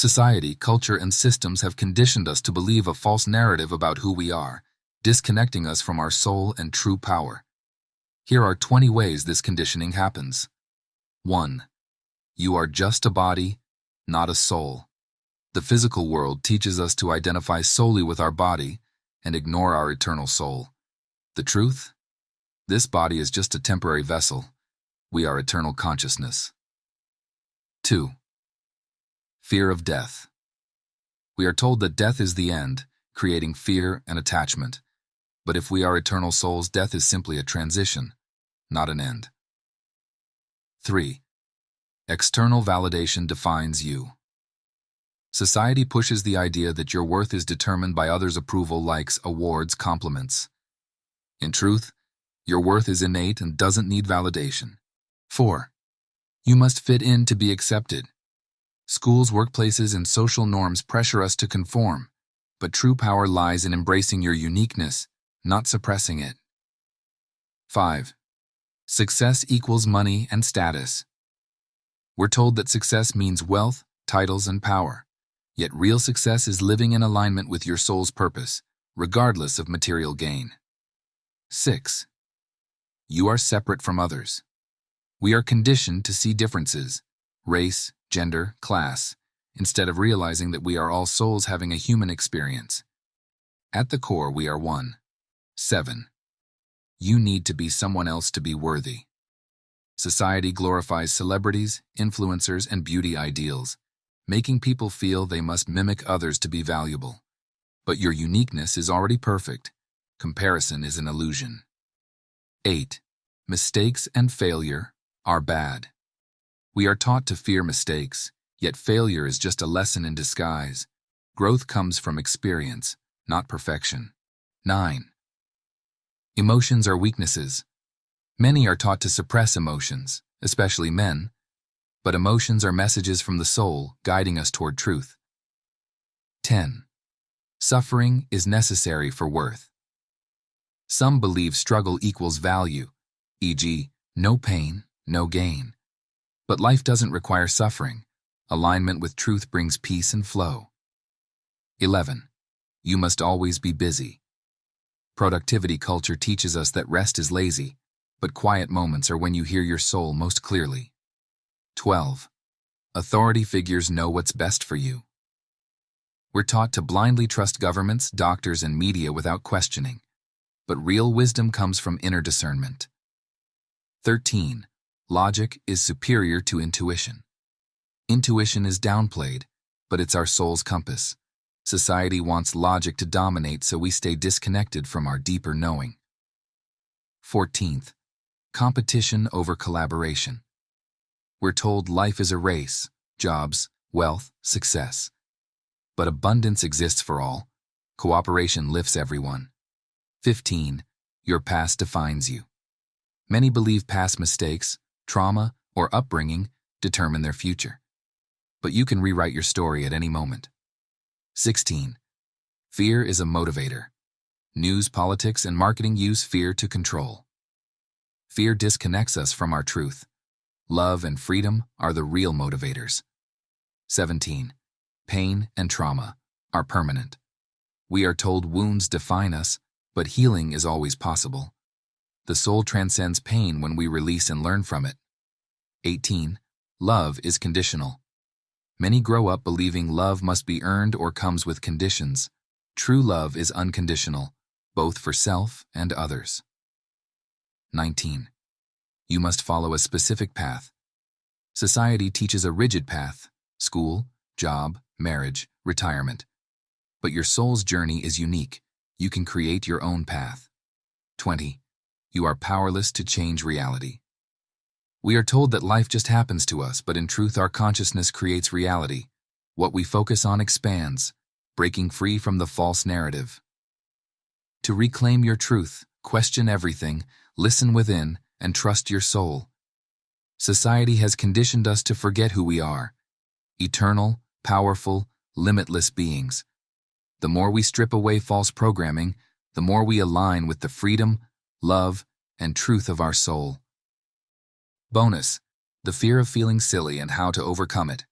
Society, culture, and systems have conditioned us to believe a false narrative about who we are, disconnecting us from our soul and true power. Here are 20 ways this conditioning happens. 1. You are just a body, not a soul. The physical world teaches us to identify solely with our body and ignore our eternal soul. The truth? This body is just a temporary vessel. We are eternal consciousness. 2. Fear of death. We are told that death is the end, creating fear and attachment. But if we are eternal souls, death is simply a transition, not an end. 3. External validation defines you. Society pushes the idea that your worth is determined by others' approval, likes, awards, compliments. In truth, your worth is innate and doesn't need validation. 4. You must fit in to be accepted. Schools, workplaces, and social norms pressure us to conform, but true power lies in embracing your uniqueness, not suppressing it. 5. Success equals money and status. We're told that success means wealth, titles, and power. Yet real success is living in alignment with your soul's purpose, regardless of material gain. 6. You are separate from others. We are conditioned to see differences, race, gender, class, instead of realizing that we are all souls having a human experience. At the core, we are one. 7. You need to be someone else to be worthy. Society glorifies celebrities, influencers, and beauty ideals, making people feel they must mimic others to be valuable. But your uniqueness is already perfect. Comparison is an illusion. 8. Mistakes and failure are bad. We are taught to fear mistakes, yet failure is just a lesson in disguise. Growth comes from experience, not perfection. 9. Emotions are weaknesses. Many are taught to suppress emotions, especially men, but emotions are messages from the soul guiding us toward truth. 10. Suffering is necessary for worth. Some believe struggle equals value, e.g., no pain, no gain. But life doesn't require suffering. Alignment with truth brings peace and flow. 11. You must always be busy. Productivity culture teaches us that rest is lazy, but quiet moments are when you hear your soul most clearly. 12. Authority figures know what's best for you. We're taught to blindly trust governments, doctors, and media without questioning, but real wisdom comes from inner discernment. 13. Logic is superior to intuition. Intuition is downplayed, but it's our soul's compass. Society wants logic to dominate, so we stay disconnected from our deeper knowing. 14th. Competition over collaboration. We're told life is a race, jobs, wealth, success. But abundance exists for all. Cooperation lifts everyone. 15. Your past defines you. Many believe past mistakes, trauma, or upbringing determine their future. But you can rewrite your story at any moment. 16. Fear is a motivator. News, politics, and marketing use fear to control. Fear disconnects us from our truth. Love and freedom are the real motivators. 17. Pain and trauma are permanent. We are told wounds define us, but healing is always possible. The soul transcends pain when we release and learn from it. 18. Love is conditional. Many grow up believing love must be earned or comes with conditions. True love is unconditional, both for self and others. 19. You must follow a specific path. Society teaches a rigid path: school, job, marriage, retirement. But your soul's journey is unique. You can create your own path. 20. You are powerless to change reality. We are told that life just happens to us, but in truth our consciousness creates reality. What we focus on expands, breaking free from the false narrative. To reclaim your truth, question everything, listen within, and trust your soul. Society has conditioned us to forget who we are: eternal, powerful, limitless beings. The more we strip away false programming, the more we align with the freedom, love, and truth of our soul. Bonus: the fear of feeling silly and how to overcome it.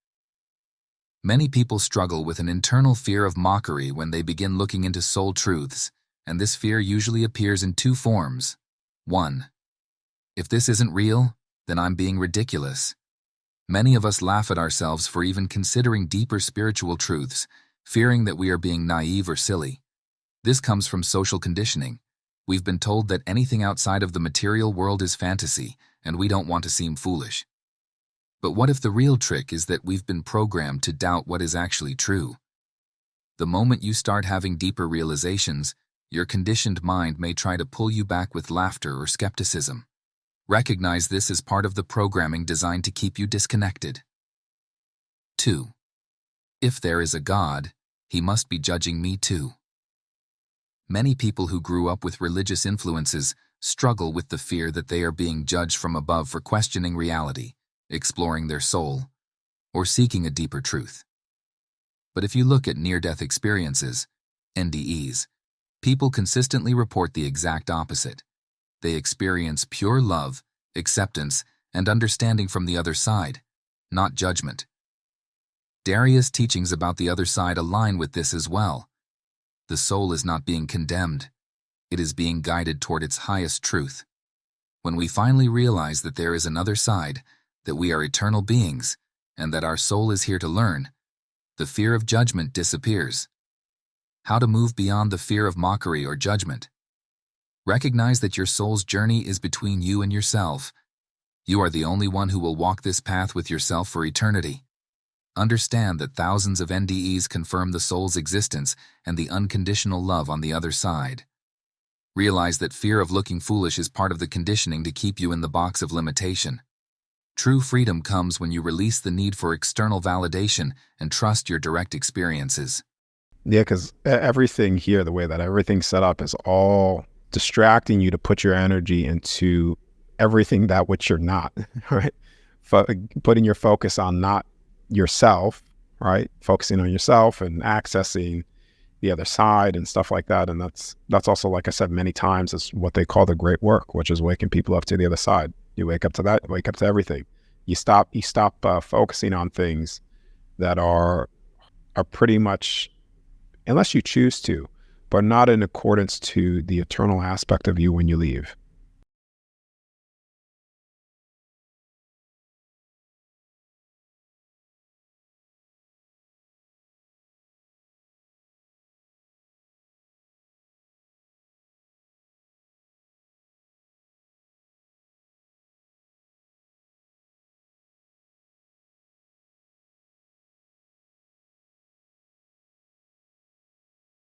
Many people struggle with an internal fear of mockery when they begin looking into soul truths, and this fear usually appears in two forms. 1. If this isn't real, then I'm being ridiculous. Many of us laugh at ourselves for even considering deeper spiritual truths, fearing that we are being naive or silly. This comes from social conditioning. We've been told that anything outside of the material world is fantasy, and we don't want to seem foolish. But what if the real trick is that we've been programmed to doubt what is actually true? The moment you start having deeper realizations, your conditioned mind may try to pull you back with laughter or skepticism. Recognize this as part of the programming designed to keep you disconnected. 2. If there is a God, he must be judging me too. Many people who grew up with religious influences struggle with the fear that they are being judged from above for questioning reality, exploring their soul, or seeking a deeper truth. But if you look at near-death experiences, NDEs, people consistently report the exact opposite. They experience pure love, acceptance, and understanding from the other side, not judgment. Darius' teachings about the other side align with this as well. The soul is not being condemned. It is being guided toward its highest truth. When we finally realize that there is another side, that we are eternal beings, and that our soul is here to learn, the fear of judgment disappears. How to move beyond the fear of mockery or judgment? Recognize that your soul's journey is between you and yourself. You are the only one who will walk this path with yourself for eternity. Understand that thousands of NDEs confirm the soul's existence and the unconditional love on the other side. Realize that fear of looking foolish is part of the conditioning to keep you in the box of limitation. True freedom comes when you release the need for external validation and trust your direct experiences. Yeah, because everything here, the way that everything's set up, is all distracting you to put your energy into everything that which you're not, right? Putting your focus on not yourself, right? Focusing on yourself and accessing the other side and stuff like that. And that's also, like I said many times, is what they call the great work, which is waking people up to the other side. You wake up to that, wake up to everything. You stop focusing on things that are pretty much, unless you choose to, but not in accordance to the eternal aspect of you when you leave.